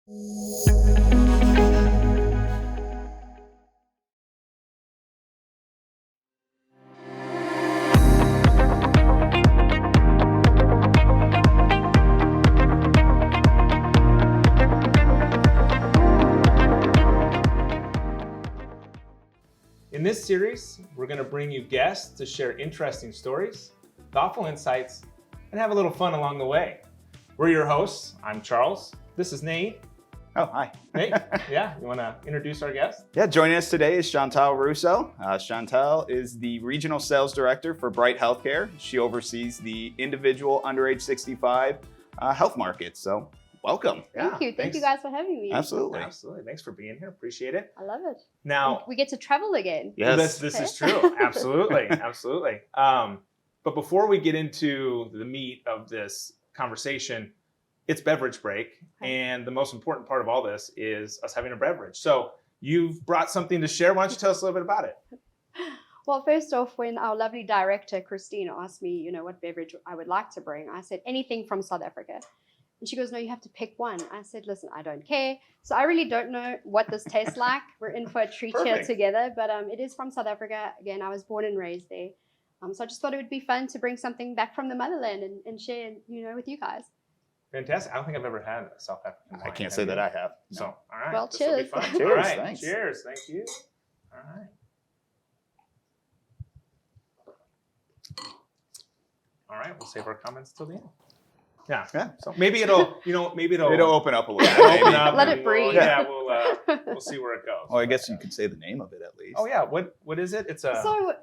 In this series, we're going to bring you guests to share interesting stories, thoughtful insights, and have a little fun along the way. We're your hosts. I'm Charles. This is Nate. Oh, hi. Nate, yeah, you want to introduce our guest? Yeah, joining us today is Chantal Rousseau. Chantal is the Regional Sales Director for Bright Healthcare. She oversees the individual under age 65 health market. So welcome. Thank you. Thank you guys for having me. Absolutely. Absolutely. Thanks for being here. Appreciate it. I love it. Now, we get to travel again. Yes. This is true. Absolutely. Absolutely. But before we get into the meat of this conversation, it's beverage break. And the most important part of all this is us having a beverage. So you've brought something to share. Why don't you tell us a little bit about it? Well, first off, when our lovely director, Christina, asked me, what beverage I would like to bring, I said, anything from South Africa. And she goes, no, you have to pick one. I said, listen, I don't care. So I really don't know what this tastes like. We're in for a treat here together, but it is from South Africa. Again, I was born and raised there. So I just thought it would be fun to bring something back from the motherland and share, with you guys. Fantastic. I don't think I've ever had a South African wine. I can't say that I have. No. So, all right. Well, this will be cheers. fun. Cheers. All right. Thanks. Cheers. Thank you. All right. All right. We'll save our comments till the end. Yeah. So maybe it'll It'll open up a little bit. open maybe. up. Let and it breathe. We'll see where it goes. Oh, I guess you could say the name of it at least. Oh yeah. What is it? It's a. So,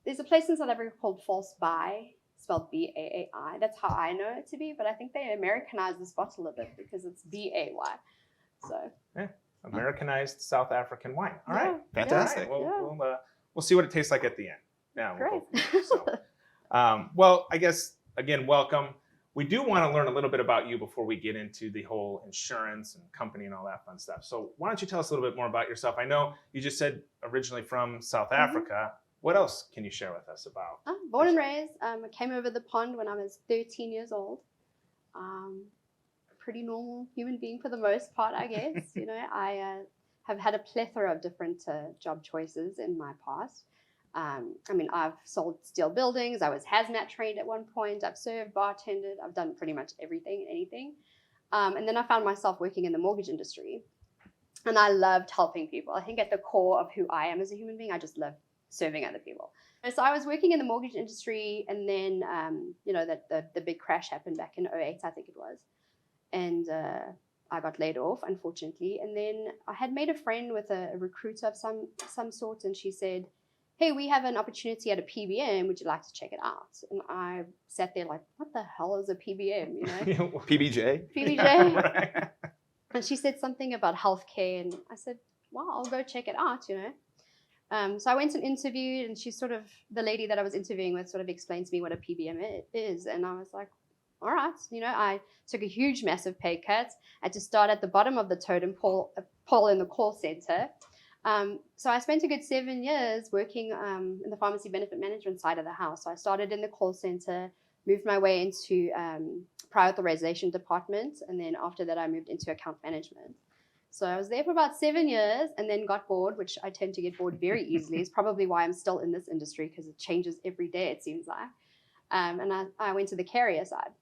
there's a place in South Africa called False Bay, spelled B-A-A-I. That's how I know it to be, but I think they Americanized this bottle a bit because it's B-A-Y. So. Yeah. Americanized South African wine. All right. Fantastic. All right. We'll see what it tastes like at the end. Yeah. Great. Well, I guess again, welcome. We do want to learn a little bit about you before we get into the whole insurance and company and all that fun stuff. So why don't you tell us a little bit more about yourself? I know you just said originally from South Africa. What else can you share with us about? I'm born and raised. I came over the pond when I was 13 years old. A pretty normal human being for the most part, I guess. I have had a plethora of different job choices in my past. I've sold steel buildings. I was hazmat trained at one point. I've served, bartended. I've done pretty much everything and anything. And then I found myself working in the mortgage industry. And I loved helping people. I think at the core of who I am as a human being, I just love serving other people. And so I was working in the mortgage industry, and then, the big crash happened back in 2008, I think it was. And I got laid off, unfortunately. And then I had made a friend with a recruiter of some sort, and she said, hey, we have an opportunity at a PBM. Would you like to check it out? And I sat there like, what the hell is a PBM, PBJ? PBJ. Right. And she said something about healthcare, and I said, well, I'll go check it out, So I went and interviewed, and the lady that I was interviewing with sort of explained to me what a PBM is. And I was like, all right. I took a huge, massive pay cut. I had to start at the bottom of the totem pole in the call center. So I spent a good 7 years working in the pharmacy benefit management side of the house. So I started in the call center, moved my way into prior authorization department, and then after that I moved into account management. So I was there for about 7 years and then got bored, which I tend to get bored very easily. It's probably why I'm still in this industry, because it changes every day, it seems like. And I went to the carrier side.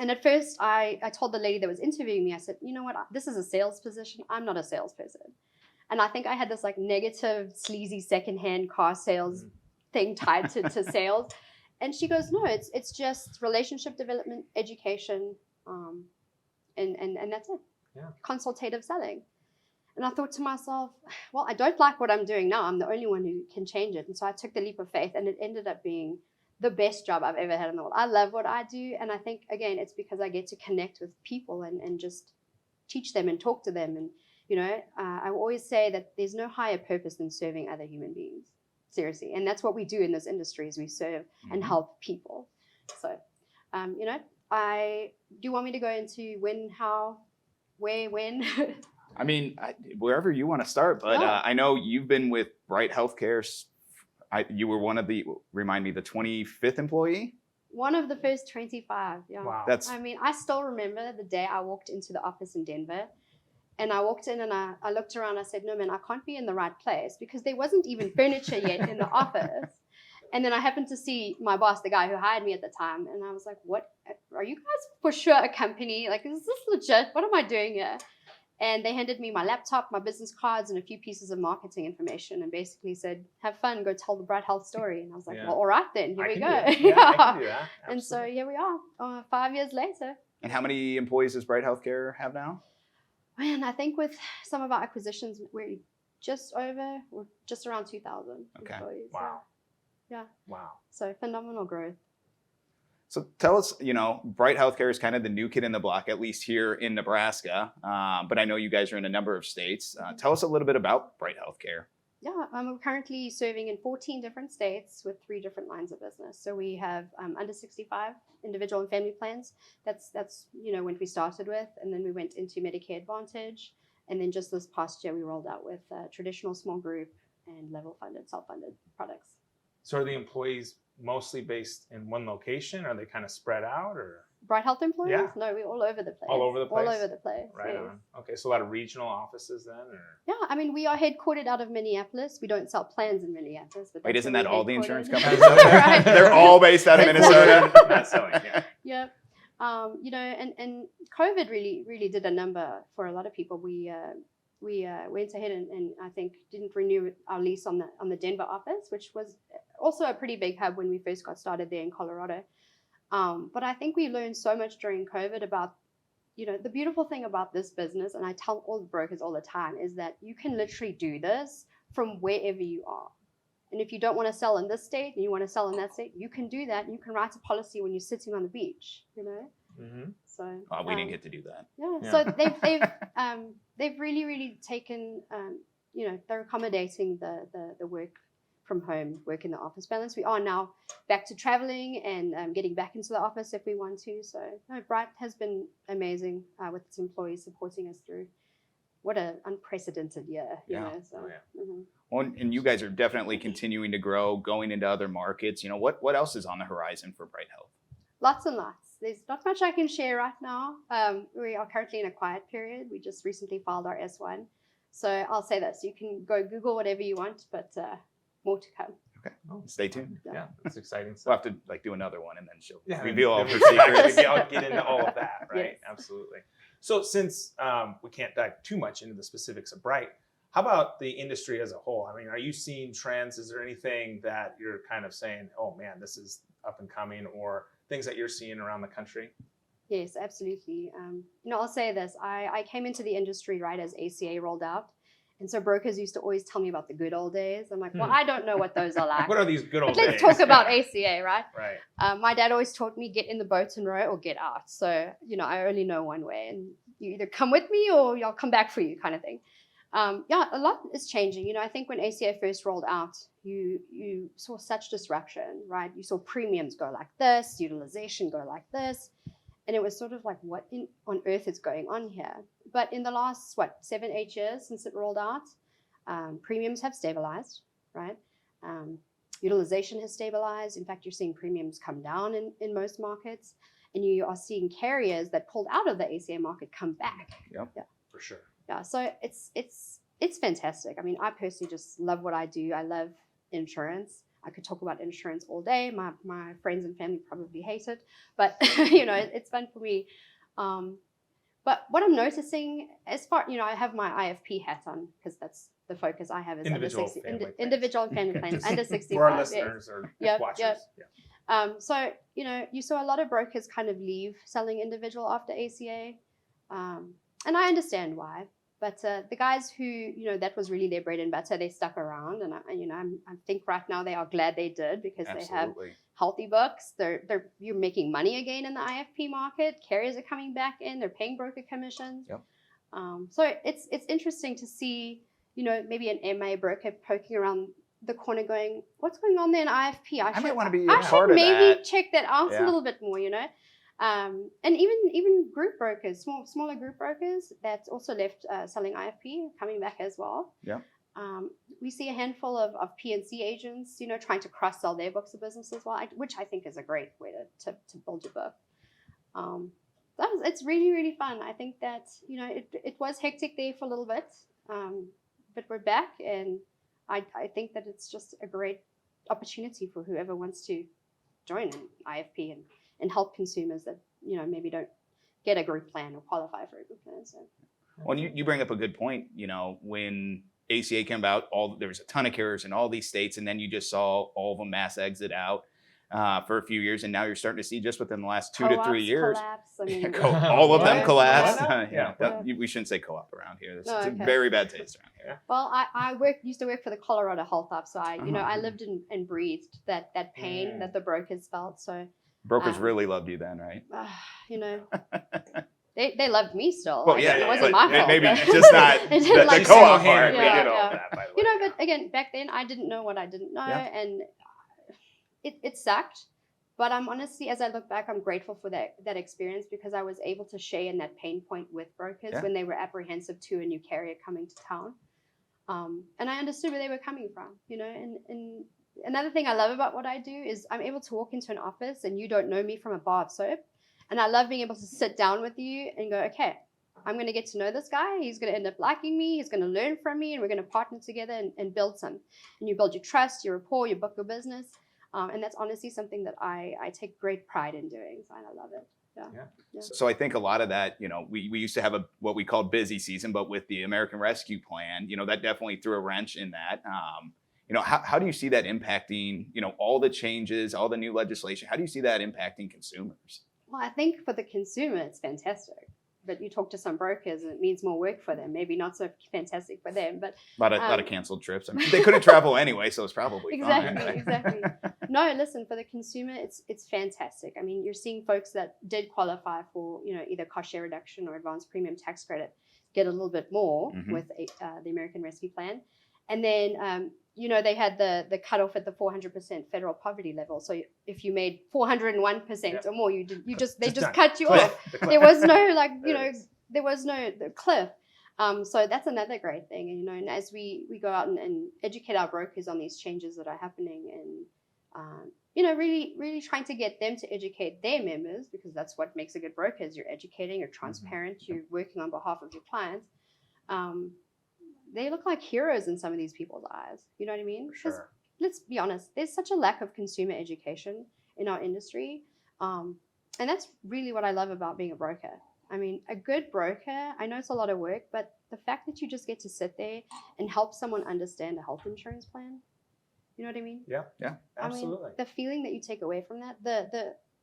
And at first I told the lady that was interviewing me, I said, you know what, this is a sales position. I'm not a salesperson. And I think I had this like negative, sleazy secondhand car sales thing tied to sales. And she goes, no, it's just relationship development, education, and that's it. Yeah. Consultative selling. And I thought to myself, well, I don't like what I'm doing now. I'm the only one who can change it. And so I took the leap of faith, and it ended up being the best job I've ever had in the world. I love what I do. And I think, again, it's because I get to connect with people and just teach them and talk to them. And I always say that there's no higher purpose than serving other human beings. Seriously. And that's what we do in this industry, is we serve and help people. So, do you want me to go into when, how, where, when? I mean, wherever you want to start, but I know you've been with Bright Healthcare. You were one of the 25th employee? One of the first 25. Yeah. Wow. That's I mean, I still remember the day I walked into the office in Denver. And I walked in and I looked around. I said, no, man, I can't be in the right place because there wasn't even furniture yet in the office. And then I happened to see my boss, the guy who hired me at the time. And I was like, what? Are you guys for sure a company? Like, is this legit? What am I doing here? And they handed me my laptop, my business cards, and a few pieces of marketing information and basically said, have fun, go tell the Bright Health story. And I was like, Yeah. well, all right then, here I we can go. do that. Yeah, I can do that. And so Absolutely. here we are, 5 years later. and how many employees does Bright Healthcare have now? Man, I think with some of our acquisitions, we're just around 2,000 Okay. employees. Wow. Yeah. Wow. So phenomenal growth. So tell us, Bright Healthcare is kind of the new kid in the block, at least here in Nebraska. But I know you guys are in a number of states. Tell us a little bit about Bright Healthcare. Yeah, we're currently serving in 14 different states with 3 different lines of business. So we have under 65 individual and family plans. That's when we started with, and then we went into Medicare Advantage, and then just this past year we rolled out with traditional small group and level funded, self-funded products. So are the employees mostly based in one location? Are they kind of spread out, or Bright Health employees? Yeah. No, we're all over the place. all over the place? All over the place. Right yes. on. Okay, so a lot of regional offices then, or Yeah, I mean, we are headquartered out of Minneapolis. We don't sell plans in Minneapolis. But Wait, that's isn't where that we're all the insurance headquartered. companies? Right. They're all based out of Minnesota. Not selling, yeah. Yep. And COVID really did a number for a lot of people. We went ahead and I think didn't renew our lease on the Denver office, which was also a pretty big hub when we first got started there in Colorado. But I think we learned so much during COVID about, the beautiful thing about this business, and I tell all the brokers all the time, is that you can literally do this from wherever you are. And if you don't want to sell in this state and you want to sell in that state, you can do that. And you can write a policy when you're sitting on the beach, Mm-hmm. So We didn't get to do that. yeah. Yeah. So they've really taken they're accommodating the work from home, work in the office balance. We are now back to traveling and getting back into the office if we want to. So no, Bright has been amazing with its employees supporting us through what an unprecedented year. Yeah. So, Oh, yeah. mhm. Well, and you guys are definitely continuing to grow, going into other markets. What else is on the horizon for Bright Health? Lots and lots. There's not much I can share right now. We are currently in a quiet period. We just recently filed our S1. So I'll say this, you can go Google whatever you want, but more to come. Okay, stay tuned. Yeah, that's exciting We'll stuff. have to do another one, and then she'll Yeah, reveal all of her exactly. secrets. I'll get into all of that, right? Yes. Absolutely. So since we can't dive too much into the specifics of Bright, how about the industry as a whole? I mean, are you seeing trends? Is there anything that you're kind of saying, oh man, this is up and coming, or things that you're seeing around the country? Yes, absolutely. I'll say this. I came into the industry right as ACA rolled out. And so brokers used to always tell me about the good old days. I'm like, well, I don't know what those are like. What are these good old But days? let's talk about Yeah. ACA, right? Right. My dad always taught me, get in the boat and row or get out. So, I only know one way. And you either come with me or I'll come back for you kind of thing. A lot is changing. I think when ACA first rolled out, you saw such disruption, right? You saw premiums go like this, utilization go like this. And it was sort of like, what on earth is going on here? But in the last, 7-8 years since it rolled out, premiums have stabilized, right? Utilization has stabilized. In fact, you're seeing premiums come down in most markets. And you are seeing carriers that pulled out of the ACA market come back. Yep. Yeah. For sure. Yeah, so it's fantastic. I mean, I personally just love what I do. I love insurance. I could talk about insurance all day. My friends and family probably hate it, but it's fun for me. But what I'm noticing, I have my IFP hat on because that's the focus I have is Individual under 60, family plans. individual and family plans under 65. For our yes. listeners or Yep, watchers. yep. Yeah. So, you saw a lot of brokers kind of leave selling individual after ACA. And I understand why. But the guys who, that was really their bread and butter, they stuck around. And, I think right now they are glad they did because they have Absolutely. healthy books. You're making money again in the IFP market. Carriers are coming back in. They're paying broker commissions. Yep. So it's interesting to see, maybe an MA broker poking around the corner going, what's going on there in IFP? I might want to be I a should part of maybe that. check that out Yeah. a little bit more, And even group brokers, smaller group brokers that also left selling IFP, coming back as well. Yeah. we see a handful of P&C agents, trying to cross-sell their books of business as well, which I think is a great way to build your book. It's really, really fun. I think that, it was hectic there for a little bit, but we're back, and I think that it's just a great opportunity for whoever wants to join an IFP and help consumers that, maybe don't get a group plan or qualify for a group plan. So. Well, you bring up a good point. When ACA came about, there was a ton of carriers in all these states, and then you just saw all of them mass exit out for a few years, and now you're starting to see just within the last 2 to 3 years, collapse. I mean, all of them What? collapse. Yeah. We shouldn't say co-op around here. It's Oh, a okay. very bad taste around here. Well, I used to work for the Colorado Health Hub, so I lived and breathed that pain that the brokers felt. So Brokers really loved you then, right? they loved me still. Well, yeah, it wasn't my fault. maybe but- just not It the, didn't the like co-op single-handedly part. Yeah, did all yeah. that, by the way. But again, back then I didn't know what I didn't know, Yeah. and it sucked. But I'm honestly, as I look back, I'm grateful for that experience, because I was able to share in that pain point with brokers when they were apprehensive to a new carrier coming to town. And I understood where they were coming from, and another thing I love about what I do is I'm able to walk into an office and you don't know me from a bar of soap. And I love being able to sit down with you and go, okay, I'm going to get to know this guy. He's going to end up liking me. He's going to learn from me, and we're going to partner together and build some. And you build your trust, your rapport, your book of business. And that's honestly something that I take great pride in doing. So I love it. Yeah. So I think a lot of that, we used to have what we called busy season, but with the American Rescue Plan, that definitely threw a wrench in that. How do you see that impacting, all the changes, all the new legislation? How do you see that impacting consumers? Well, I think for the consumer, it's fantastic. But you talk to some brokers and it means more work for them. Maybe not so fantastic for them, but A lot of canceled trips. I mean, they couldn't travel anyway, so it's probably fine. Exactly. No, listen, for the consumer, it's fantastic. I mean, you're seeing folks that did qualify for, either cost share reduction or advanced premium tax credit get a little bit more with the American Rescue Plan. And then, they had the cutoff at the 400% federal poverty level. So if you made 401% or more, they just cut you off. There was no there was no cliff. So that's another great thing. And as we go out and educate our brokers on these changes that are happening, and really, really trying to get them to educate their members, because that's what makes a good broker. Is you're educating, you're transparent, you're working on behalf of your clients. They look like heroes in some of these people's eyes. You know what I mean? Sure. Let's be honest. There's such a lack of consumer education in our industry. And that's really what I love about being a broker. I mean, a good broker, I know it's a lot of work, but the fact that you just get to sit there and help someone understand a health insurance plan, you know what I mean? Yeah, absolutely. I mean, the feeling that you take away from that,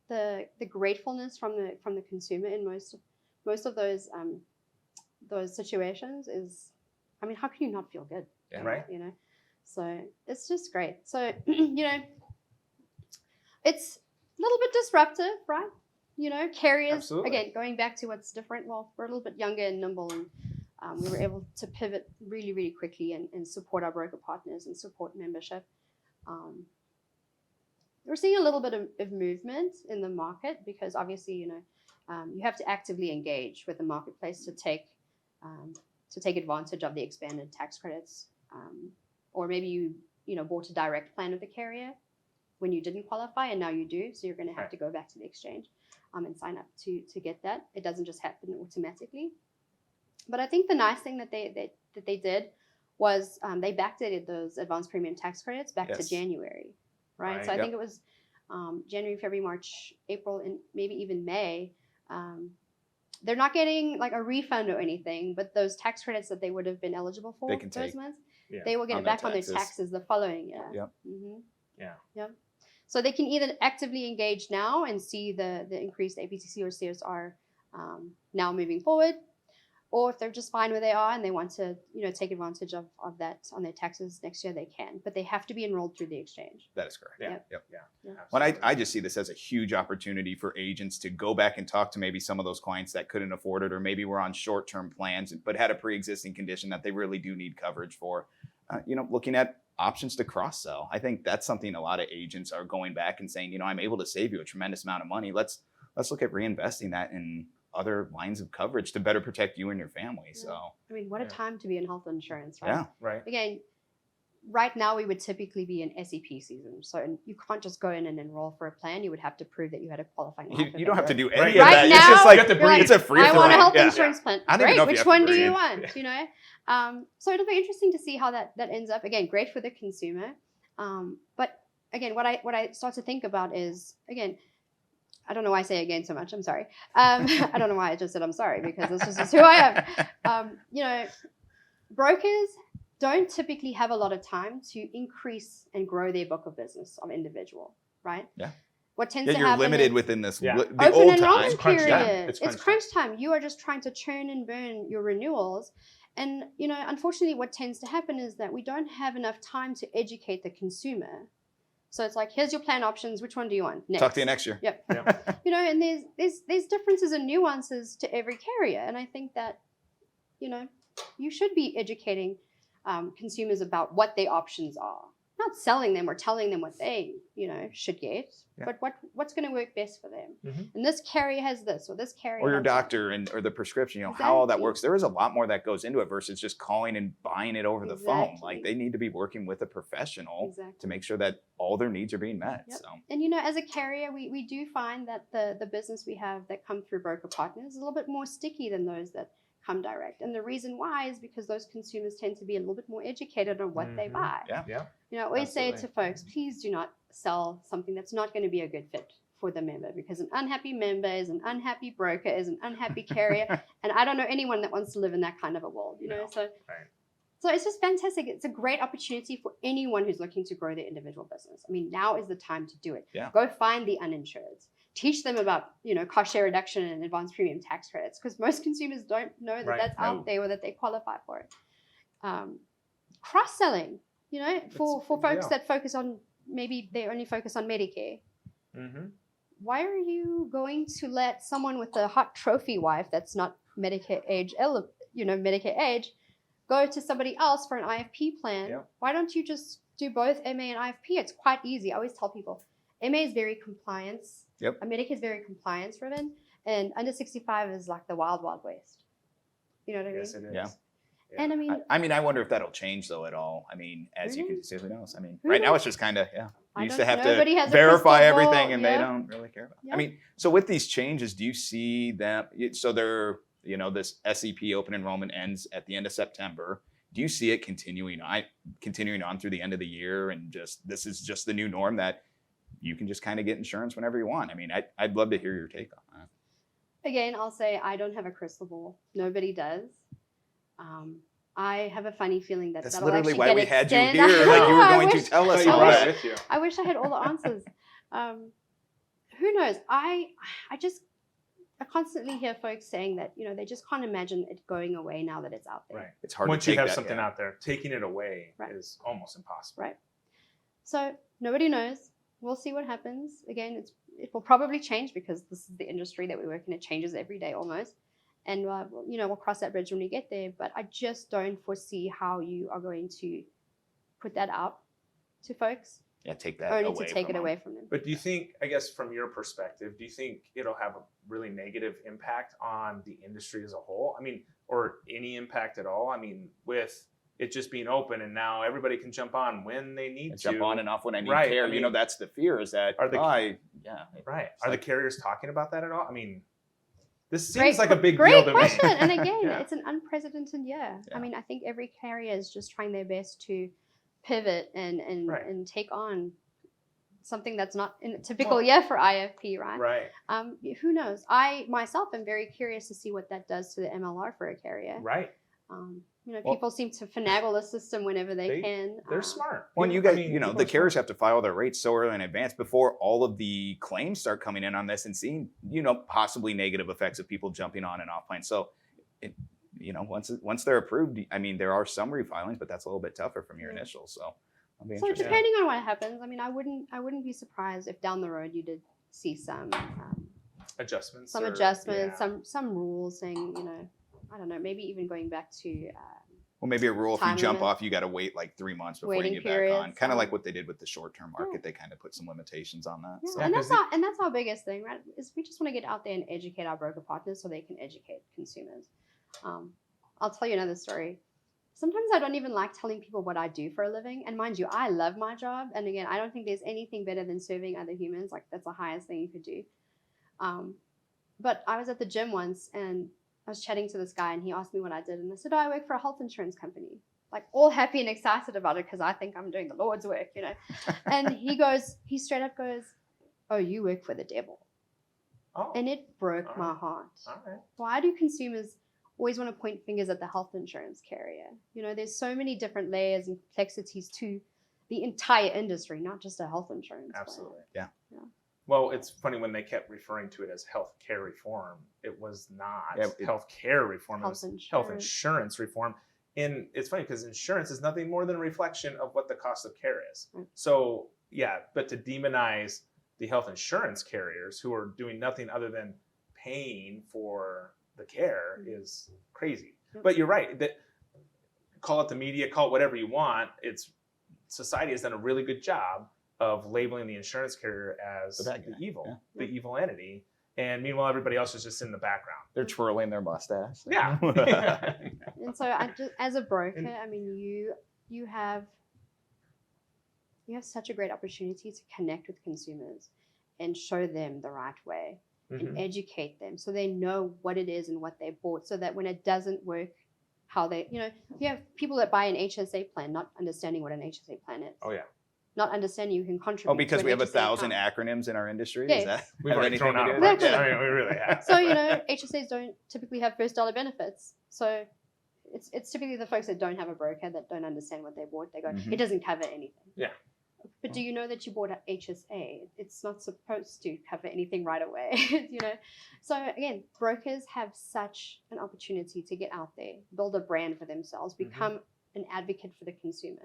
the gratefulness from the consumer in most of those situations is, I mean, how can you not feel good? Yeah, right. So it's just great. So, it's a little bit disruptive, right? Carriers, Absolutely. again, going back to what's different. Well, we're a little bit younger and nimble, and we were able to pivot really, really quickly and support our broker partners and support membership. We're seeing a little bit of movement in the market, because obviously, you have to actively engage with the marketplace to take advantage of the expanded tax credits, or maybe you bought a direct plan with the carrier when you didn't qualify, and now you do, so you're going to have to go back to the exchange and sign up to get that. It doesn't just happen automatically. But I think the nice thing that they did was they backdated those advanced premium tax credits back to January, right? So I think it was January, February, March, April, and maybe even May. They're not getting like a refund or anything, but those tax credits that they would have been eligible for those months, they will get it back on their taxes the following year. Yep. Yeah. Yep. So they can either actively engage now and see the increased APTC or CSR now moving forward, or if they're just fine where they are and they want to take advantage of that on their taxes next year, they can. But they have to be enrolled through the exchange. That is correct. Yeah. Well, I just see this as a huge opportunity for agents to go back and talk to maybe some of those clients that couldn't afford it, or maybe were on short-term plans but had a pre-existing condition that they really do need coverage for. Looking at options to cross-sell. I think that's something a lot of agents are going back and saying, I'm able to save you a tremendous amount of money. Let's look at reinvesting that in other lines of coverage to better protect you and your family. So I mean, what a time to be in health insurance, right? Yeah, right. Again, right now we would typically be in SEP season. So you can't just go in and enroll for a plan. You would have to prove that you had a qualifying life You don't have to event. do any Right. of Right that. now, It's just like, you have to You're like, it's a free I want a for health all. insurance plan. I don't even Great. know if you Which have to one do breathe. you want? You know? So it'll be interesting to see how that ends up. Again, great for the consumer. But again, what I start to think about is, again, I don't know why I say again so much. I'm sorry. I don't know why I just said I'm sorry, because this is just who I am. You know, brokers don't typically have a lot of time to increase and grow their book of business of individual, right? Yeah. What tends Yeah, to you're happen limited is within this, Yeah. the open old time. enrollment crunch period. time. It's It's crunch time. You are just trying to churn and burn your renewals. And, you know, unfortunately, what tends to happen is that we don't have enough time to educate the consumer. So it's like, here's your plan options. Which one do you want? Next. Talk to you next year. Yep. Yeah. You know, and there's differences and nuances to every carrier. And I think that, you know, you should be educating consumers about what their options are. Not selling them or telling them what they, you know, should get, Yeah. but what's going to work best for them. Mhm. And this carrier has this, or this carrier Or your has that. doctor or the prescription, you know, how all that Exactly. works. There is a lot more that goes into it versus just calling and buying it over the phone. Exactly. Like, they need to be working with a professional Exactly. to make sure that all their needs are being met. Yep. So And you know, as a carrier, we do find that the business we have that come through broker partners is a little bit more sticky than those that come direct. And the reason why is because those consumers tend to be a little bit more educated on what they Mhm. buy. yeah. Yeah. You know, I always say to Absolutely. folks, please do not sell something that's not going to be a good fit for the member, because an unhappy member is an unhappy broker, is an unhappy carrier. And I don't know anyone that wants to live in that kind of a world, you know? No. So, Right. so it's just fantastic. It's a great opportunity for anyone who's looking to grow their individual business. I mean, now is the time to do it. Yeah. Go find the uninsured. Teach them about, you know, cost share reduction and advanced premium tax credits, because most consumers don't know that Right. that's No. out there or that they qualify for it. Cross-selling, you know, for It's- folks yeah. that focus on, maybe they only focus on Medicare. Mm-hmm. Why are you going to let someone with a hot trophy wife that's not Medicare age, Medicare age, go to somebody else for an IFP plan? Yeah. Why don't you just do both MA and IFP? It's quite easy. I always tell people, MA is very compliance. Yep. Medicare is very compliance driven, and under 65 is like the wild, wild west. You know what I mean? Yes, it is. Yeah. And I mean, I wonder if that'll change though at all. I mean, as you Really? can see, who knows? I mean, Who right now knows? it's just kind of, yeah. I You used don't- to have nobody to has a verify crystal ball, everything and they yeah. don't really care about it. Yeah. I mean, so with these changes, do you see them? So they're, you know, this SEP open enrollment ends at the end of September. Do you see it continuing on through the end of the year, and just this is just the new norm that you can just kind of get insurance whenever you want? I mean, I'd love to hear your take on that. Again, I'll say I don't have a crystal ball. Nobody does. I have a funny feeling that That's that'll literally actually why get we had you extended. here. Like, you were I going to wish- tell us So you all brought that. it with you. I wish I had all the answers. Who knows? I constantly hear folks saying that, you know, they just can't imagine it going away now that it's out there. Right. It's hard Once to you take have that, something yeah. out there, taking it away Right. is almost impossible. Right. So nobody knows. We'll see what happens. Again, it will probably change because this is the industry that we work in. It changes every day almost. And, we'll cross that bridge when we get there. But I just don't foresee how you are going to put that out to folks, Yeah, take that only away to take from it them. away from them. But do you think, I guess from your perspective, do you think it'll have a really negative impact on the industry as a whole? I mean, or any impact at all? I mean, with it just being open and now everybody can jump on when they need And to. jump on and off when I need Right, care. I You know, mean, that's the fear is that are the- yeah. Right. Are like- the carriers talking about that at all? I mean, this seems Great like a big great deal to question. me. And again, Yeah. it's an unprecedented year. Yeah. I mean, I think every carrier is just trying their best to pivot and Right. and take on something that's not in a typical Well- year for IFP, right? Right. Who knows? I myself am very curious to see what that does to the MLR for a carrier. Right. Well- People seem to finagle the system whenever they They- can. They're smart. When you People- guys, I mean, the people are carriers smart. have to file their rates so early in advance before all of the claims start coming in on this and seeing, possibly negative effects of people jumping on and off plans. So, once they're approved, I mean, there are some refilings, but that's a little bit tougher from your Yeah. initials. So, I'll be So interested. depending on what happens, I mean, I wouldn't be surprised if down the road you did see some adjustments. some or- adjustments, yeah. some rules saying, I don't know, maybe even going back to Well, maybe a rule if you time jump limit. off, you got to wait like 3 months before Waiting you get back on. periods, Kind of like what they did with the short-term market. Yeah. They kind of put some limitations on that. yeah, So. Yeah, and 'cause that's our biggest thing, right? Is we just want to get out there and educate our broker partners so they can educate consumers. I'll tell you another story. sometimes I don't even like telling people what I do for a living. And mind you, I love my job. And again, I don't think there's anything better than serving other humans. Like that's the highest thing you could do. But I was at the gym once and I was chatting to this guy and he asked me what I did. And I said, oh, I work for a health insurance company. Like all happy and excited about it because I think I'm doing the Lord's work, you know. And he straight up goes, oh, you work for the devil. Oh, And it broke all my right. heart. all right. Why do consumers always want to point fingers at the health insurance carrier? You know, there's so many different layers and complexities to the entire industry, not just a health insurance plan. Absolutely. Yeah. Well, it's funny when they kept referring to it as healthcare reform. It was not healthcare reform. It was health insurance reform. And it's funny because insurance is nothing more than a reflection of what the cost of care is. Right. So, yeah, but to demonize the health insurance carriers who are doing nothing other than paying for the care is crazy. But you're right. That call it the media, call it whatever you want. It's society has done a really good job of labeling the insurance carrier as the evil entity. And meanwhile, everybody else is just in the background. They're twirling their mustache. Yeah. And so, as a broker, I mean, you have such a great opportunity to connect with consumers and show them the right way and educate them so they know what it is and what they bought, so that when it doesn't work, how they, you have people that buy an HSA plan not understanding what an HSA plan is. Oh yeah. Not understanding you can contribute. Oh, because to we an have HSA 1,000 account. acronyms in our industry? Yes. Is that We've already anything thrown out to a do bunch. with it? I mean, we really have. So, HSAs don't typically have first dollar benefits. So it's typically the folks that don't have a broker that don't understand what they bought. They go, it doesn't cover anything. Yeah. But do you know that you bought an HSA? It's not supposed to cover anything right away, So again, brokers have such an opportunity to get out there, build a brand for themselves, become an advocate for the consumer.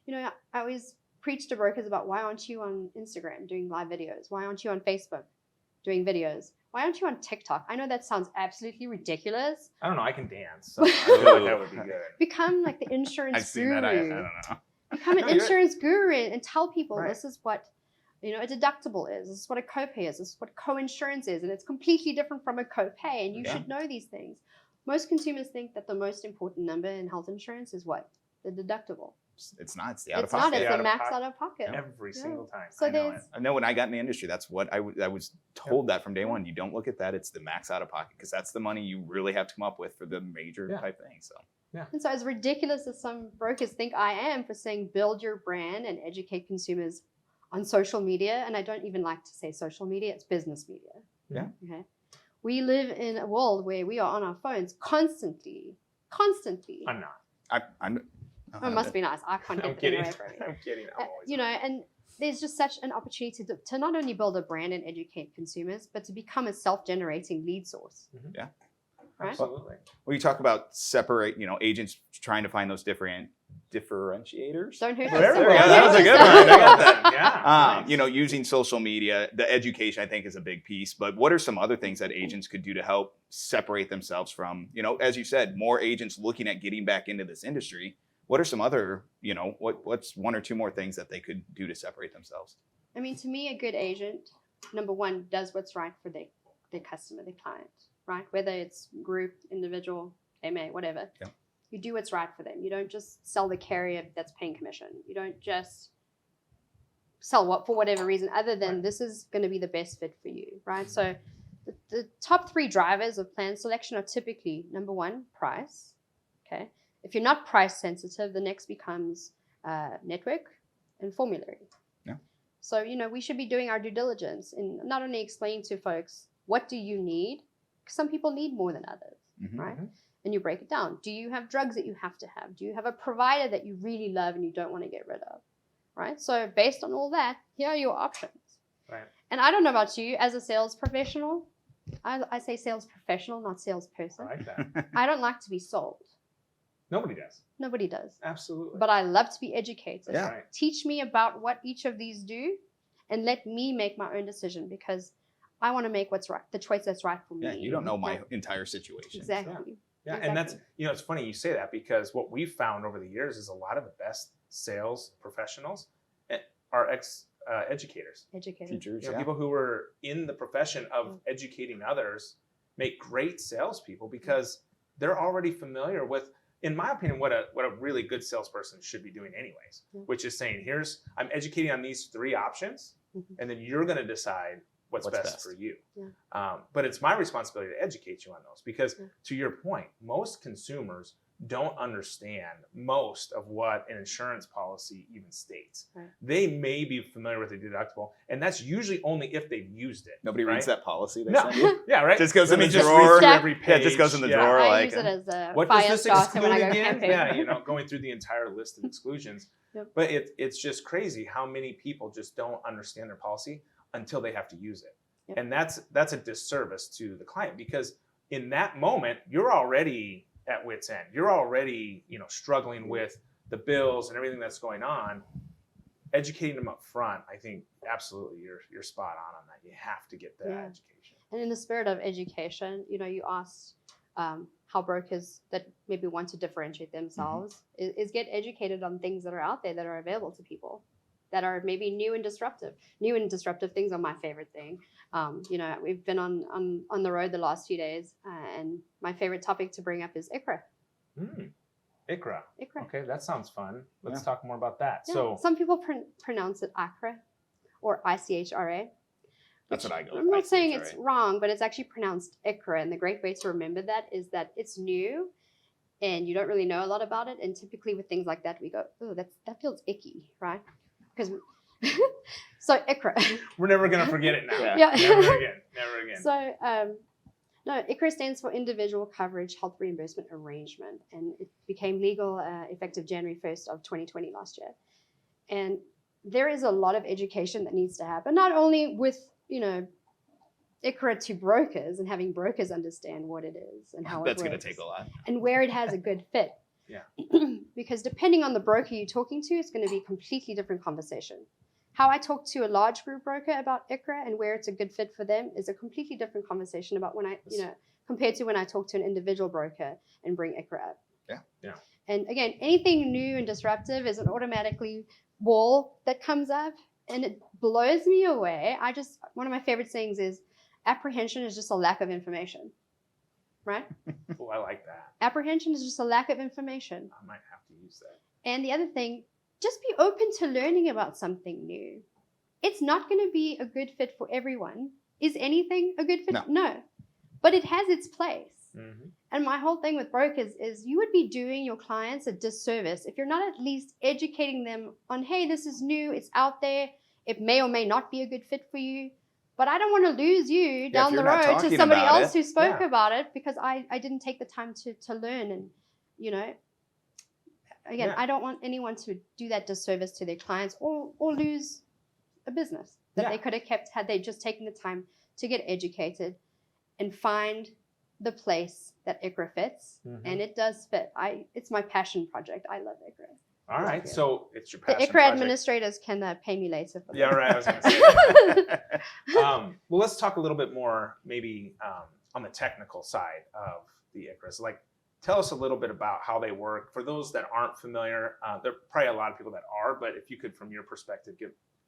I always preach to brokers about, why aren't you on Instagram doing live videos? Why aren't you on Facebook doing videos? Why aren't you on TikTok? I know that sounds absolutely ridiculous. I don't know. I can dance, so I feel like that would be good. Become like the insurance I've seen guru. that. I don't know. Become an No, you're- insurance guru and tell people Right. this is what a deductible is. This is what a copay is. This is what co-insurance is, and it's completely different from a copay. And you should know these things. Most consumers think that the most important number in health insurance is what? The deductible. It's not. It's the It's out-of-pocket. not. It's Out the of max pocket. out of pocket. Every single time. So I know there's it. I know when I got in the industry, that's what I was told that from day one. You don't look at that. It's the max out of pocket because that's the money you really have to come up with for the major type thing. So And so as ridiculous as some brokers think I am for saying build your brand and educate consumers on social media, and I don't even like to say social media, it's business media. Yeah. Okay. We live in a world where we are on our phones constantly. I'm not. I'm Oh, it must be nice. I can't I'm get it kidding. away from you. I'm kidding. I'm always And there's just such an opportunity to not only build a brand and educate consumers, but to become a self-generating lead source. Yeah. Right? Absolutely. Well, you talk about separate, agents trying to find those differentiators. Don't hurt There we yourself. go. That was a good one. I got that. Yeah. Nice. Using social media, the education I think is a big piece. But what are some other things that agents could do to help separate themselves from, as you said, more agents looking at getting back into this industry? What are some other, what's one or two more things that they could do to separate themselves? I mean, to me, a good agent, number one, does what's right for their customer, their client, right? Whether it's group, individual, MA, whatever. Yeah. You do what's right for them. You don't just sell the carrier that's paying commission. You don't just sell for whatever reason other than this is going to be the best fit for you, right? So the top three drivers of plan selection are typically, number one, price, okay? If you're not price sensitive, the next becomes network and formulary. Yeah. So, we should be doing our due diligence and not only explaining to folks, what do you need? Because some people need more than others, right? And you break it down. Do you have drugs that you have to have? Do you have a provider that you really love and you don't want to get rid of, right? So based on all that, here are your options. Right. And I don't know about you, as a sales professional, I say sales professional, not salesperson. I like that. I don't like to be sold. Nobody does. Nobody does. Absolutely. But I love to be educated. Yeah. Right. Teach me about what each of these do and let me make my own decision because I want to make what's right, the choice that's right for me. Yeah, you don't know my entire situation. Exactly. Yeah, and that's, it's funny you say that because what we've found over the years is a lot of the best sales professionals are educators. Educated. Teachers, People who were in the profession of educating others make great salespeople because they're already familiar with in my opinion, what a really good salesperson should be doing anyways, which is saying, I'm educating on these 3 options, and then you're going to decide what's best for you. But it's my responsibility to educate you on those, because to your point, most consumers don't understand most of what an insurance policy even states. They may be familiar with the deductible, and that's usually only if they've used it. Nobody reads that policy they No. send you? Yeah, right. Just goes in the Just drawer. read through every page. Yeah, it just goes in the drawer. I like, use it as a what fire does this starter when I exclude go again? camping. Yeah, going through the entire list of exclusions. But it's just crazy how many people just don't understand their policy until they have to use it. And that's a disservice to the client, because in that moment, you're already at wit's end. You're already, struggling with the bills and everything that's going on. Educating them up front, I think absolutely you're spot on that. You have to get that education. And in the spirit of education, you asked how brokers that maybe want to differentiate themselves is get educated on things that are out there that are available to people, that are maybe new and disruptive. New and disruptive things are my favorite thing. We've been on the road the last few days, and my favorite topic to bring up is ICHRA. ICHRA. Okay, that sounds fun. Let's talk more about that. Yeah. So some people pronounce it ICHRA or ICHRA. That's what I go with. I'm not saying it's wrong, but it's actually pronounced ICHRA. And the great way to remember that is that it's new and you don't really know a lot about it. And typically with things like that, we go, oh, that feels icky, right? Because so ICHRA. We're never going to forget it now. Yeah. Never again. So no, ICHRA stands for Individual Coverage Health Reimbursement Arrangement, and it became legal effective January 1st of 2020 last year. And there is a lot of education that needs to happen, not only with, ICHRA to brokers and having brokers understand what it is and how That's it works. going to take a lot. And where it has a good fit. Yeah. Because depending on the broker you're talking to, it's going to be a completely different conversation. How I talk to a large group broker about ICHRA and where it's a good fit for them is a completely different conversation about when I, compared to when I talk to an individual broker and bring ICHRA up. Yeah. And again, anything new and disruptive is an automatically wall that comes up, and it blows me away. One of my favorite sayings is, apprehension is just a lack of information, right? Oh, I like that. Apprehension is just a lack of information. I might have to use that. And the other thing, just be open to learning about something new. It's not going to be a good fit for everyone. Is anything a good fit? No. But it has its place. And my whole thing with brokers is you would be doing your clients a disservice if you're not at least educating them on, hey, this is new, it's out there, it may or may not be a good fit for you. But I don't want to lose you down the road to somebody else who spoke about it because I didn't take the time to learn. And, again, I don't want anyone to do that disservice to their clients or lose a business that they could have kept had they just taken the time to get educated and find the place that ICHRA fits. And it does fit. It's my passion project. I love ICHRA. All right, so it's your The passion ICHRA project. administrators can pay me later for that. Yeah, right. I was going to say that. Well, let's talk a little bit more, maybe on the technical side of the ICHRAs. Like, tell us a little bit about how they work. For those that aren't familiar, there are probably a lot of people that are, but if you could, from your perspective,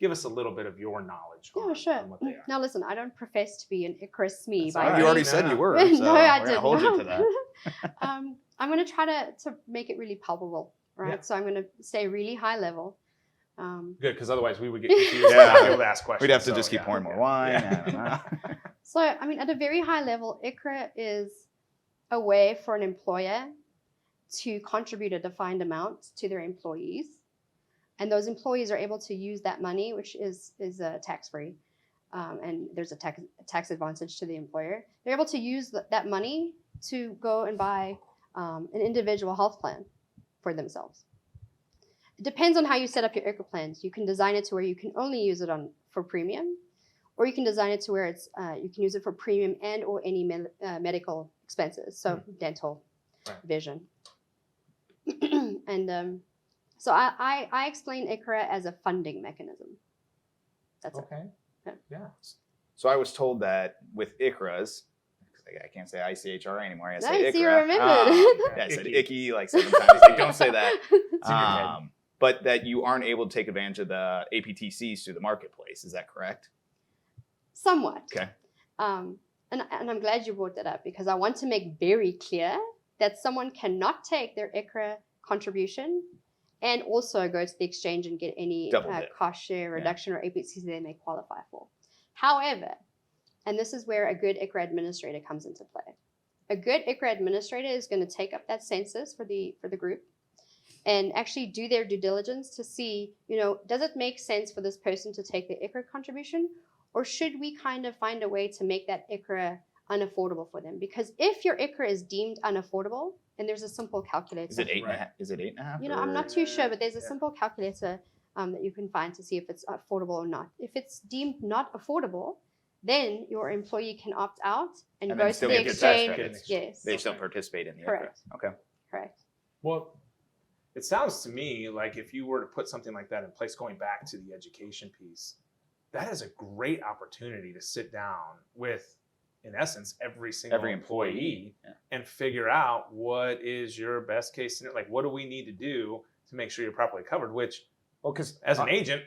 give us a little bit of your knowge on what they are. Now, listen, I don't profess to be an ICHRA SME. You already said you were. So no, I we're didn't. hold you to that. I'm going to try to make it really palpable, right? Yeah. So I'm going to stay really high level. Good, because otherwise we would get confused and not be able to ask questions. We'd have to just keep pouring more wine. I don't know. So, at a very high level, ICHRA is a way for an employer to contribute a defined amount to their employees. And those employees are able to use that money, which is tax-free, and there's a tax advantage to the employer. They're able to use that money to go and buy an individual health plan for themselves. It depends on how you set up your ICHRA plans. You can design it to where you can only use it for premium, or you can design it to where you can use it for premium and or any medical expenses, so dental, vision. And so I explain ICHRA as a funding mechanism. That's okay. Yeah. So I was told that with ICHRAs, I can't say ICHRA anymore. I say Nice, ICHRA. you remembered. I said icky like 7 times. Like, don't say that. It's in your head. But that you aren't able to take advantage of the APTCs through the marketplace. Is that correct? Somewhat. Okay. And I'm glad you brought that up because I want to make very clear that someone cannot take their ICHRA contribution and also go to the exchange and get any Double dip. cost share reduction or APTC they may qualify for. However, and this is where a good ICHRA administrator comes into play. A good ICHRA administrator is going to take up that census for the group and actually do their due diligence to see, does it make sense for this person to take the ICHRA contribution, or should we kind of find a way to make that ICHRA unaffordable for them? Because if your ICHRA is deemed unaffordable, and there's a simple calculator. Is it 8.5? Is it 8.5? I'm not too sure, but there's a simple calculator that you can find to see if it's affordable or not. If it's deemed not affordable, then your employee can opt out and And go then to still the get the tax exchange. credits. Yes, They still participate in the Correct. ICHRA. Okay. correct. Well, it sounds to me like if you were to put something like that in place, going back to the education piece, that is a great opportunity to sit down with, in essence, every single employee Yeah. and figure out what is your best case scenario. Like, what do we need to do to make sure you're properly covered? Which, Well, because as an agent,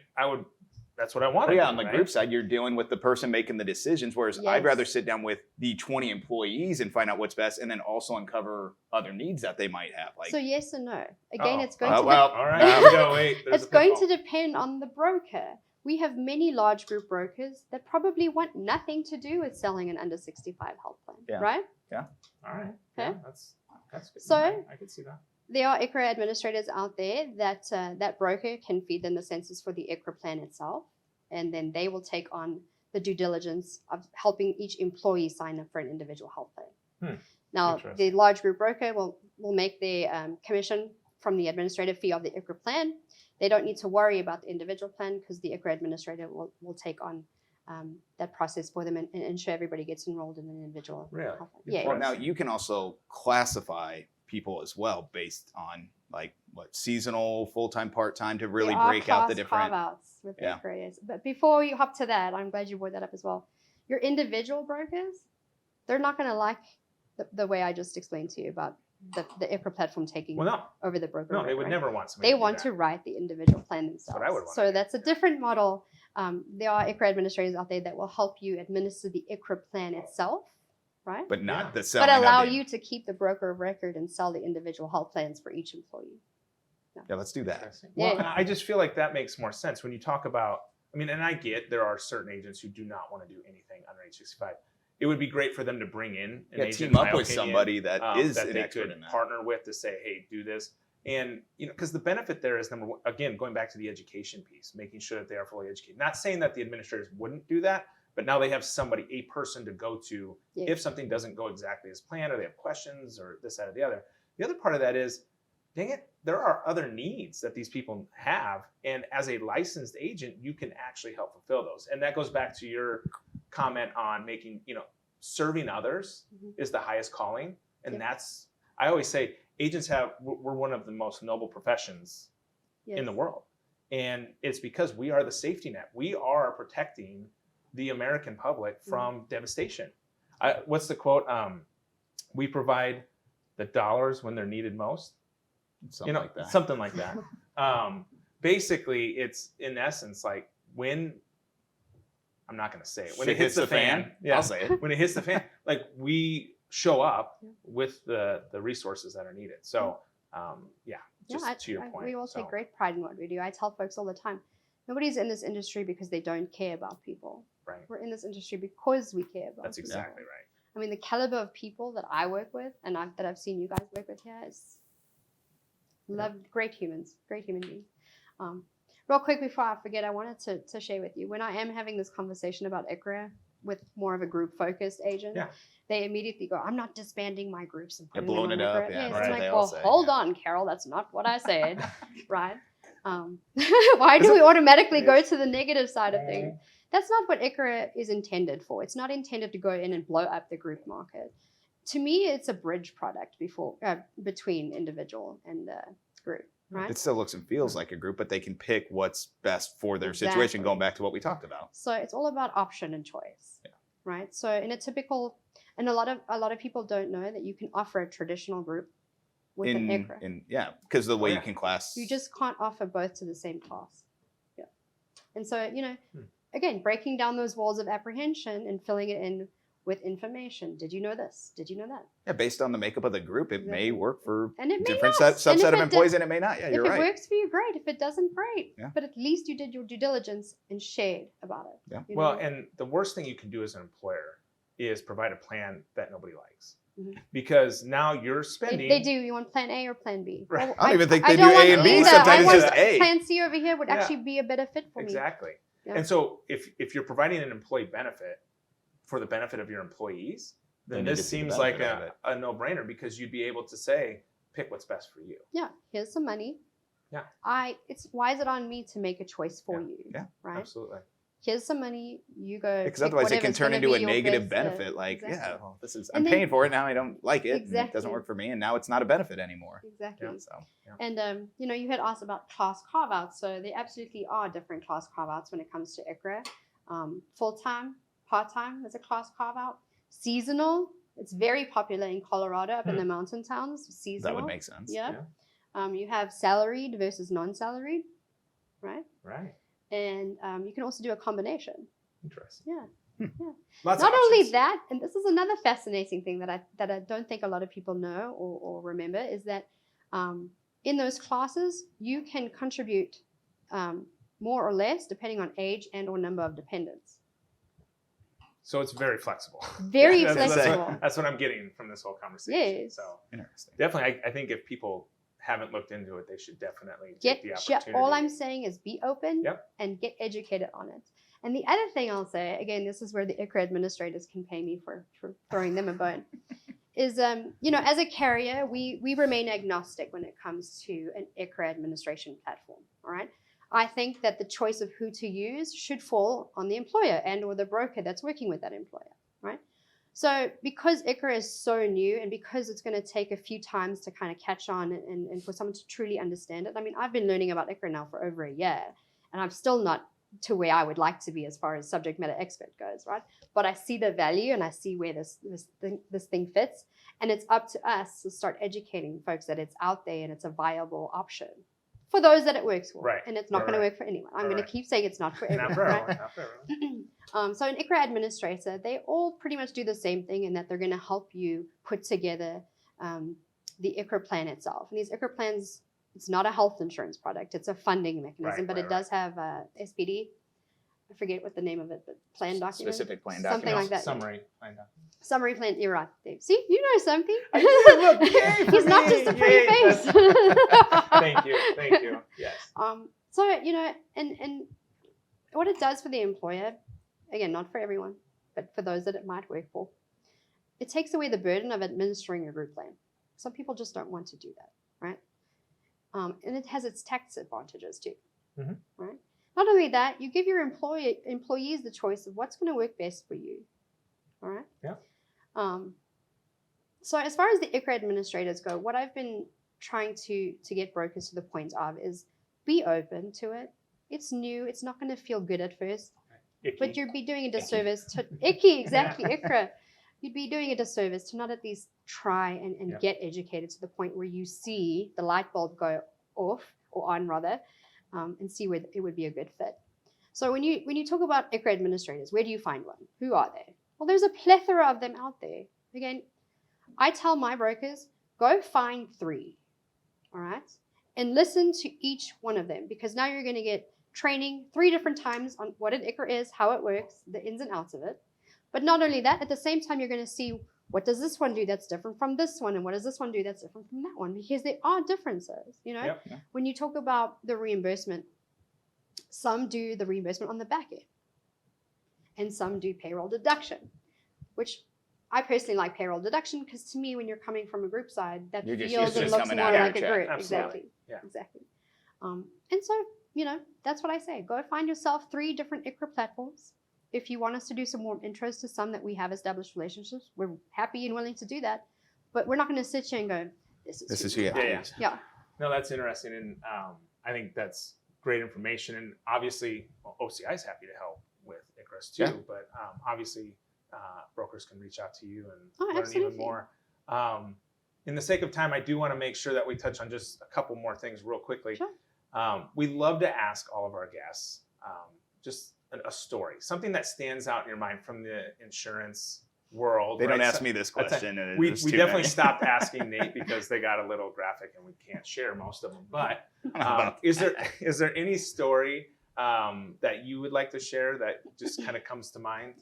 that's what I want. on the group side, you're dealing with the person making the decisions, whereas I'd Yes. rather sit down with the 20 employees and find out what's best, and then also uncover other needs that they might have. Like, So yes and no. Again, Oh. it's going Oh, to well, All right, here we go. Wait, there's it's a going to pitfall. depend on the broker. We have many large group brokers that probably want nothing to do with selling an under 65 health plan, Yeah. right? All right. Okay. Yeah, that's good. So- I can see that. There are ICHRA administrators out there that broker can feed them the census for the ICHRA plan itself, and then they will take on the due diligence of helping each employee sign up for an individual health plan. Now, Interesting. the large group broker will make the commission from the administrative fee of the ICHRA plan. They don't need to worry about the individual plan because the ICHRA administrator will take on that process for them and ensure everybody gets enrolled in an individual Really? health plan. Yeah, well, now you can also classify people as well based on like what seasonal, full-time, part-time to really There are break out the class different. carve-outs with Yeah. ICHRAs. But before you hop to that, I'm glad you brought that up as well. Your individual brokers, they're not going to like the way I just explained to you about the ICHRA platform taking Well, no, over the broker. no, they rate, would right? never want somebody. They do want that. to write the individual plan themselves. what I would want So to do. that's a different model. There are ICHRA administrators out there that will help you administer the ICHRA plan itself, right? But not Yeah. the selling. But of allow the- you to keep the broker of record and sell the individual health plans for each employee. Yeah, let's do that. Interesting. Yeah. Well, and I just feel like that makes more sense when you talk about. I mean, and I get there are certain agents who do not want to do anything under age 65. It would be great for them to bring in an Yeah, agent, team in my up with opinion, somebody that is that an they expert could in that. partner with to say, hey, do this. And because the benefit there is number one, again, going back to the education piece, making sure that they are fully educated. Not saying that the administrators wouldn't do that, but now they have somebody, a person to go to Yeah. if something doesn't go exactly as planned, or they have questions, or this, that, or the other. The other part of that is, dang it, there are other needs that these people have, and as a licensed agent, you can actually help fulfill those. And that goes back to your comment on making, serving others Mhm. is the highest calling, and Yeah. that's, I always say, agents we're one of the most noble professions in the Yes. world, and it's because we are the safety net. We are protecting the American public from devastation. What's the quote? We provide the dollars when they're needed most. Something like that. Something like that. Basically, it's in essence like when, I'm not going to say it, when Shit it hits the fan. Yeah, I'll say it. when it hits the fan, like we show up with the resources that are needed. So, just to your point. We all So, take great pride in what we do. I tell folks all the time, nobody's in this industry because they don't care about people. right. We're in this industry because we care about That's people. exactly right. I mean, the caliber of people that I work with and that I've seen you guys work with here is great humans, great human beings. Real quick before I forget, I wanted to share with you, when I am having this conversation about ICHRA with more of a group-focused agent, Yeah. they immediately go, I'm not disbanding my groups and putting blowing them it on up, ICHRA." yeah, Yes, right, I'm they like, all well, say, hold yeah. on, Carol, that's not what I said, right? Why do we automatically go to the negative side of things? That's not what ICHRA is intended for. It's not intended to go in and blow up the group market. To me, it's a bridge product between individual and group, right? It still looks and feels like a group, but they can pick what's best for their Exactly. situation, going back to what we talked about. So it's all about option and choice, right? So in a typical, and a lot of people don't know that you can offer a traditional group with an ICHRA. Because the way Oh, you yeah. can class. You just can't offer both to the same class. And so, again, breaking down those walls of apprehension and filling it in with information. Did you know this? Did you know that? Yeah, based on the makeup of the group, it may Exactly. work for And it may different not. And subset if of it employees, and it may not. Yeah, If you're it right. works for you, great. If it doesn't, great. Yeah. But at least you did your due diligence and shared about it. Yeah. you Well, know? and the worst thing you can do as an employer is provide a plan that nobody likes. Mhm. Because now you're spending. They do. You want plan A or plan B? Right. Well, I don't even think they don't do want A and B. either. Sometimes I it's want just A. Plan C over here would Yeah. actually be a better fit for me. Exactly. Yeah. And so if you're providing an employee benefit for the benefit of your employees, then Then you this get the seems like benefit of a no-brainer, because you'd be able to say, pick what's best for you. Yeah. Here's some money. Yeah. Why is it on me to make a choice for Yeah. you? Yeah. Right. Absolutely. Here's some money. You go. Because pick otherwise it can whatever's turn gonna into be a your negative best, benefit. Like, exactly. yeah, well, this is, And I'm then- paying for it now. I don't like it. And it Exactly. doesn't work for me. And now it's not a benefit anymore. Exactly. Yeah. So, And you had asked about class carve-outs. So there absolutely are different class carve-outs when it comes to ICHRA. Full-time, part-time is a class carve-out. Seasonal, it's very popular in Colorado, up in the mountain towns. Seasonal. that would make sense. Yeah. You have salaried versus non-salaried, right? Right. And you can also do a combination. Interesting. Yeah. Lots Not of only options. that, and this is another fascinating thing that I don't think a lot of people know or remember, is that in those classes you can contribute more or less depending on age and or number of dependents. So it's very flexible. Very That's flexible. That's what I'm getting from this whole conversation. Yes. So Interesting. definitely, I think if people haven't looked into it, they should definitely take the opportunity. All I'm saying is be open Yep. and get educated on it. And the other thing I'll say, again, this is where the ICHRA administrators can pay me for throwing them a bone, is, as a carrier, we remain agnostic when it comes to an ICHRA administration platform, all right? I think that the choice of who to use should fall on the employer and or the broker that's working with that employer, right? So because ICHRA is so new and because it's going to take a few times to kind of catch on and for someone to truly understand it, I mean, I've been learning about ICHRA now for over a year, and I'm still not to where I would like to be as far as subject matter expert goes, right? But I see the value and I see where this thing fits, and it's up to us to start educating folks that it's out there and it's a viable option for those that it works for. Right. And it's not going to work for anyone. I'm going to keep saying it's not for everyone. Not for right? everyone. Not for everyone. So an ICHRA administrator, they all pretty much do the same thing in that they're going to help you put together the ICHRA plan itself. And these ICHRA plans, it's not a health insurance product. It's a funding mechanism, but it does have SPD. I forget what the name of it, but plan document. Specific plan Something document. like that. Summary. Find out. Summary plan. You're right, Dave. See, you know something. I do. Look, yay for He's not me. just a pretty Yay. face. Thank you. Thank you. Yes. So, and what it does for the employer, again, not for everyone, but for those that it might work for, it takes away the burden of administering a group plan. Some people just don't want to do that, right? And it has its tax advantages too, right? Not only that, you give your employees the choice of what's going to work best for you, all right? Yeah. So as far as the ICHRA administrators go, what I've been trying to get brokers to the point of is be open to it. It's new. It's not going to feel good at first, Icky. but you'd be doing a disservice to icky, exactly, ICHRA. You'd be doing a disservice to not at least try and get educated to the point where you see the light bulb go off or on rather, and see where it would be a good fit. So when you talk about ICHRA administrators, where do you find one? Who are they? Well, there's a plethora of them out there. Again, I tell my brokers, go find 3, all right? And listen to each one of them, because now you're going to get training 3 different times on what an ICHRA is, how it works, the ins and outs of it. But not only that, at the same time, you're going to see what does this one do that's different from this one, and what does this one do that's different from that one, because there are differences, Yep. When you talk about the reimbursement, some do the reimbursement on the back end, and some do payroll deduction, which I personally like payroll deduction because to me, when you're coming from a group side, that You're just feels used to and just looks coming more out of like a your check. group. Absolutely. Exactly. Yeah. Exactly. And so, that's what I say. Go find yourself 3 different ICHRA platforms. If you want us to do some more intros to some that we have established relationships, we're happy and willing to do that. But we're not going to sit here and go, this is who you have to Yeah. use. Yeah. No, that's interesting, and I think that's great information. And obviously, OCI is happy to help with ICHRAs too. Yeah. But obviously, brokers can reach out to you and learn absolutely. even more. In the sake of time, I do want to make sure that we touch on just a couple more things real quickly. Sure. We love to ask all of our guests just a story, something that stands out in your mind from the insurance world. They don't right? ask So me this that's question. and we there's we too definitely many. stopped asking Nate because they got a little graphic and we can't share most of them. But is there any story that you would like to share that just kind of comes to mind?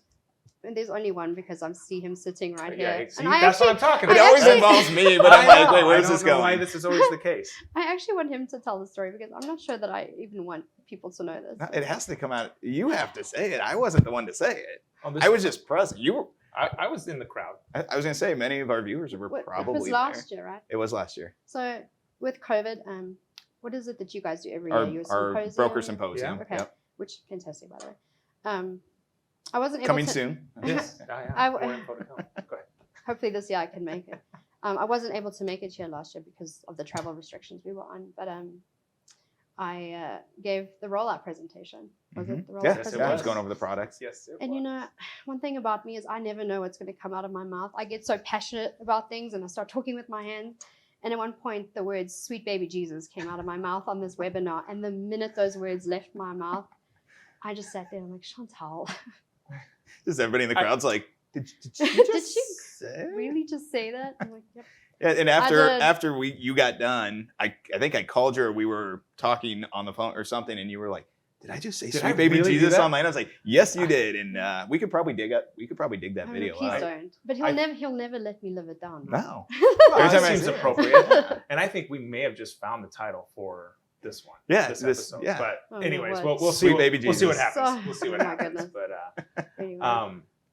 And there's only one because I see him sitting right Yeah, here. see, And I that's what I'm actually, talking It about. always actually- involves me, but I I'm like, know. wait, where's I this don't know going? why this is always the case. I actually want him to tell the story because I'm not sure that I even want people to know this. No, it has to come out. You have to say it. I wasn't the one to say it. Oh, this- I was just present. You were. I was in the crowd. I was going to say many of our viewers were It probably was there. last year, right? It was last year. So with COVID, what is it that you guys do every Our, year? Your our symposium? broker symposium. Yeah. Okay. Yep. Which fantastic, by the way. I wasn't able Coming to. soon. Yes. Yeah. I- More info to come. Go ahead. Hopefully this year I can make it. I wasn't able to make it here last year because of the travel restrictions we were on, but I gave the rollout presentation. Was it the rollout Yeah, Yes, it presentation? yeah, I was was. going over the products. Yes. It And you was. know, one thing about me is I never know what's going to come out of my mouth. I get so passionate about things and I start talking with my hands. And at one point, the words "sweet baby Jesus" came out of my mouth on this webinar. And the minute those words left my mouth, I just sat there and I'm like, Chantal, Just everybody in the crowd's like, did you Did just you say? really just say that? I'm like, yep. Yeah, and did. after you got done, I think I called you or we were talking on the phone or something, and you were like, "Did I just say Did I sweet baby really do Jesus that? online?" I was like, "Yes, you did," and we could probably dig that I'm like, video please out. don't. But he'll never let me live it down. right? No, Well, Every time it I seems see it. appropriate. And I think we may have just found the title for this one. Yeah, This this- episode. yeah. But Oh, anyways, what? we'll see. Sweet baby We'll see what Jesus. happens. So- We'll see what oh my happens. goodness. But Anyway.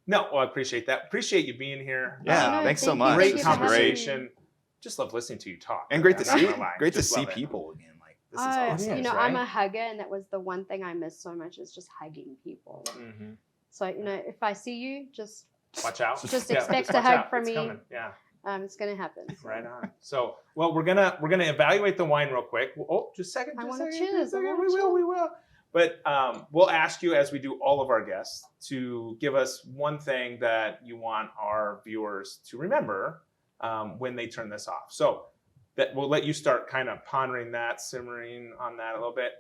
no, well, I appreciate that. Appreciate you being here. Yeah, No, thanks so thank you. much. Great Thank you for having me. conversation. Just love listening to you talk. and great to I'm not see gonna lie. great to Just see love it. people again. Like this is I, awesome. you know, right? I'm a hugger, and that was the one thing I miss so much is just hugging people. Mhm. So, you know, if I see you, just Watch out. Just Yeah, expect a watch hug out. from It's me. coming. Yeah. it's gonna happen. Right on. So, well, we're gonna evaluate the wine real quick. Oh, just a second. I Just a wanna second, cheers, just a I second. wanna We will. But we'll ask you, as we do all of our guests, to give us one thing that you want our viewers to remember when they turn this off. So that we'll let you start kind of pondering that, simmering on that a little bit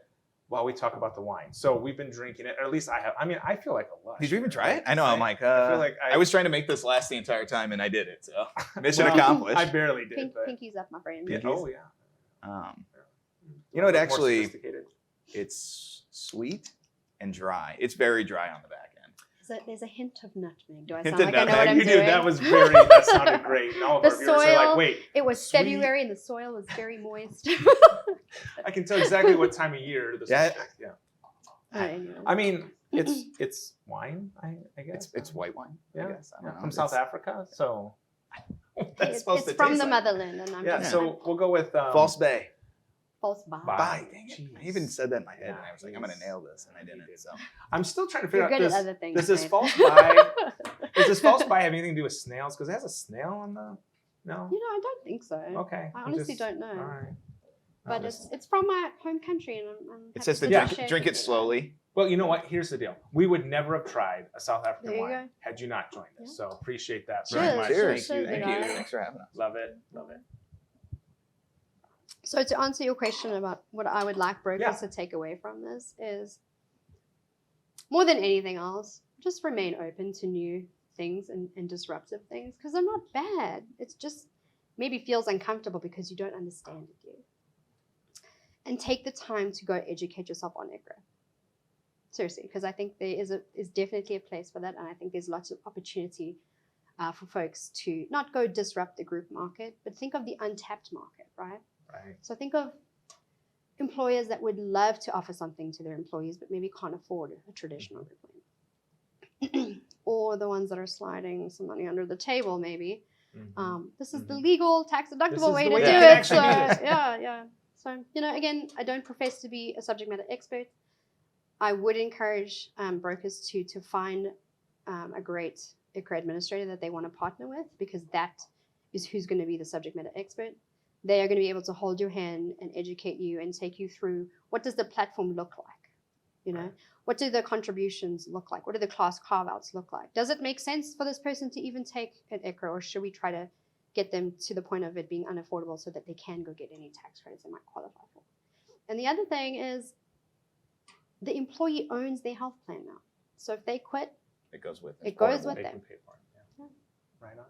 while we talk about the wine. So we've been drinking it, or at least I have. I mean, I feel like a lush. Did you even try it? I know. I'm like, I feel like I was trying to make this last the entire time, and I did it. So mission well, accomplished. I barely did. But, Pinkies up, my friend. yeah, oh yeah. You know, it More actually sophisticated. it's sweet and dry. It's very dry on the back end. There's a hint of nutmeg. Do I Hint sound of like I know nutmeg. what I'm You doing? did. That sounded great. And all of The our viewers are soil- like, wait, It was Sweet. February and the soil was very moist. I can tell exactly what time of year this Yeah. is. Yeah. Anyway. I mean, it's wine, I guess. It's white wine. Yeah. I guess. I don't know. From South Africa. So that's It's supposed to from taste the like. motherland, and I'm Yeah, just so we'll go with False Bay. false buy. Bye. Dang it. I Jeez. even said that in my head, Yeah, and I was like, I'm gonna jeez. nail this, and I didn't. So I'm still trying to figure You're out good at this. other things. Does this babe. false buy? Does this false buy have anything to do with snails? Because it has a snail on the. No. You know, I don't think so. Okay. I I'm honestly just- don't know. All right. But it's from my home country, and I'm it says to happy Yeah. drink share it with you. slowly. Well, you know what? Here's the deal. We would never have tried a South African There you wine go. had you not joined us. Yeah. So appreciate that Cheers, very much. cheers, Thank you. cheers, Thank guys. you. Thanks for having us. Love it. Love it. So to answer your question about what I would like brokers Yeah. to take away from this is, more than anything else, just remain open to new things and disruptive things because they're not bad. It's just maybe feels uncomfortable because you don't understand it yet. And take the time to go educate yourself on ICHRA. Seriously, because I think there is definitely a place for that, and I think there's lots of opportunity for folks to not go disrupt the group market, but think of the untapped market, right? Right. So think of employers that would love to offer something to their employees, but maybe can't afford a traditional group plan. Or the ones that are sliding some money under the table, maybe. Mhm. This is the Mhm. legal, tax This deductible is way the to way do you it. can So actually do this. yeah. So, you know, again, I don't profess to be a subject matter expert. I would encourage brokers to find a great ICHRA administrator that they want to partner with, because that is who's going to be the subject matter expert. They are going to be able to hold your hand and educate you and take you through what does the platform look like? You know, Right. what do the contributions look like? What do the class carve-outs look like? Does it make sense for this person to even take an ICHRA, or should we try to get them to the point of it being unaffordable so that they can go get any tax credits they might qualify for? And the other thing is the employee owns their health plan now. So if they quit, It goes with It it. goes Or with they them. can pay for it. Yeah. Right on.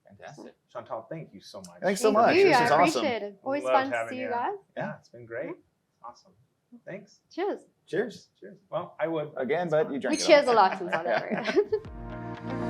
Fantastic. Chantal, thank you so much. Thanks so Thank much. you. This I is awesome. appreciate it. Always Loved fun to having see you you. guys. Yeah, it's been great. Awesome. Thanks. Cheers. Cheers. Cheers. Well, I would. Again, It's but fine. you We drank it all. cheers a lot in South Africa.